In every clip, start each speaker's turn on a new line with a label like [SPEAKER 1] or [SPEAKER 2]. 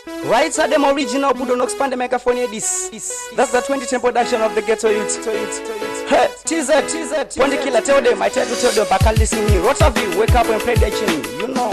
[SPEAKER 1] Right, so them original, but don't expand the microphone here. This. That's the 2010 production of the Ghetto Youth. Hey, teaser. When the killer tell them, I try to tell them, back and listen to me. Lots of you wake up and play the tune. You know.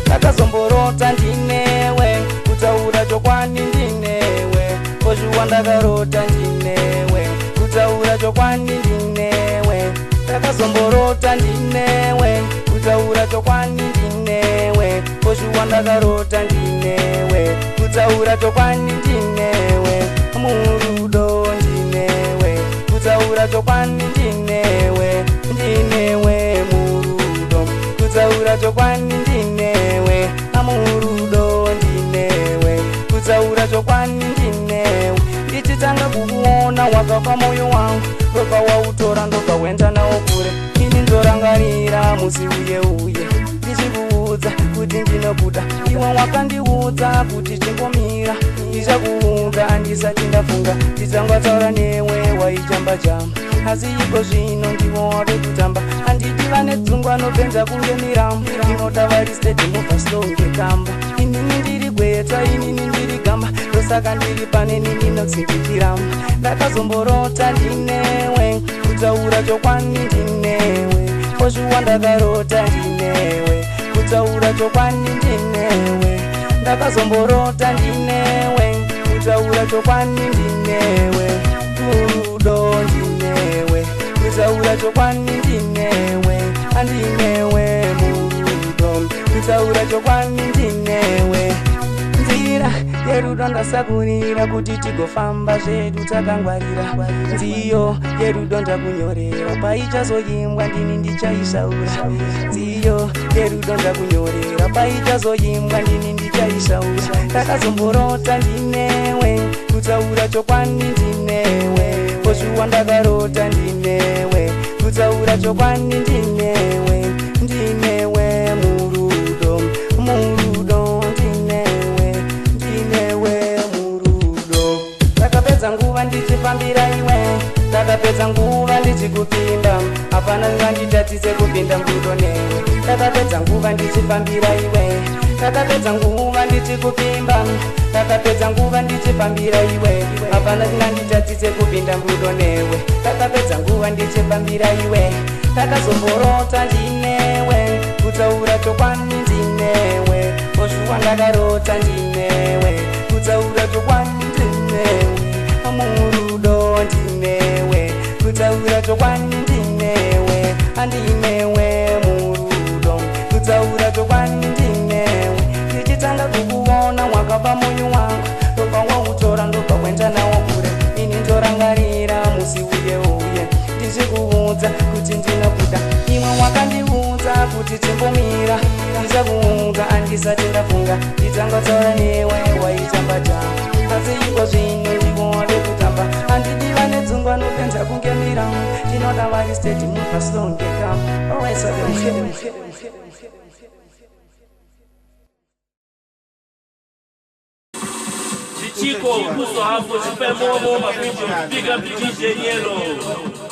[SPEAKER 1] Takazomborota ndinewe, kutaura chokwani ndinewe, kozviwanda karota ndinewe, kutaura chokwani ndinewe. Takazomborota ndinewe, kutaura chokwani ndinewe, kozviwanda karota ndinewe, kutaura chokwani ndinewe, murudo ndinewe, kutaura chokwani ndinewe, ndinewe murudo, kutaura chokwani ndinewe, amurudo ndinewe, kutaura chokwani ndinewe. Ndichitanga kukuona wakafa moyo wangu, ndoka wautora ndoka wenda nawo kure. Ini ndorangarira musi uye ndichikuudza kuti ndinokuda, iwe wakandiudza kuti chingomira. Ndichakuunga ndisati ndafunga, ndichangataura newe waichamba chamba, asi iko zvino ndivo wave kutamba. Handiti vane dzungwa nopenza kunge mirambo, ndinoda vari stedi mubva slow ngekamba. Inini ndiri gweta, inini ndiri gamba, ndosaka ndiri pane nini notsindikiramba. Ndakazomborota ndinewe, kutaura chokwani ndinewe, kozviwa ndakarota ndinewe, kutaura chokwani ndinewe. Ndakazomborota ndinewe, kutaura chokwani ndinewe, murudo ndinewe, kutaura chokwani ndinewe, andinewe murudo, kutaura chokwani ndinewe. Nzira yerudo ndasakurira kuti tigofamba zvedu takangwarira, nziyo yerudo ndakunyorera, paichazoimbwa ndini ndichaisaura. Nziyo yerudo ndakunyorera, paichazoimbwa ndini ndichaisaura. Takazomborota ndinewe, kutaura chokwani ndinewe, kozviwa ndakarota ndinewe, kutaura chokwani ndinewe, ndinewe murudo, murudo ndinewe, ndinewe murudo. Takapedza nguva ndichifambira iwe, takapedza nguva ndichikupinda, hapana nganditatidze kupinda ngudo newe. Takapedza nguva ndichifambira iwe, takapedza nguva ndichikupimba, takapedza nguva ndichifambira iwe, hapana nganditatidze kupinda ngudo newe. Takapedza nguva ndichifambira iwe, takazomborota ndinewe, kutaura chokwani ndinewe, kozviwa ndakarota ndinewe, kutaura chokwani ndinewe, murudo ndinewe, kutaura chokwani ndinewe, andinewe murudo, kutaura chokwani ndinewe. Ndichitanga kukuona wakafa moyo wangu, ndoka wautora ndoka wenda nawo kure. Ini ndorangarira musi uye ndichikuudza kuti ndinokuda, imwe wakandiudza kuti timbomira. Ndichakuunga andisati ndafunga, ndichangotaura newe waichamba chamba, asi iko zvino ndivo wave kutamba. Handidi vane dzungwa nopenza kunge mirambo, ndinoda vari stedi mubva slow ngekamba. Alright, so
[SPEAKER 2] Chico, puso hapo, super momo, big up DJ Yellow.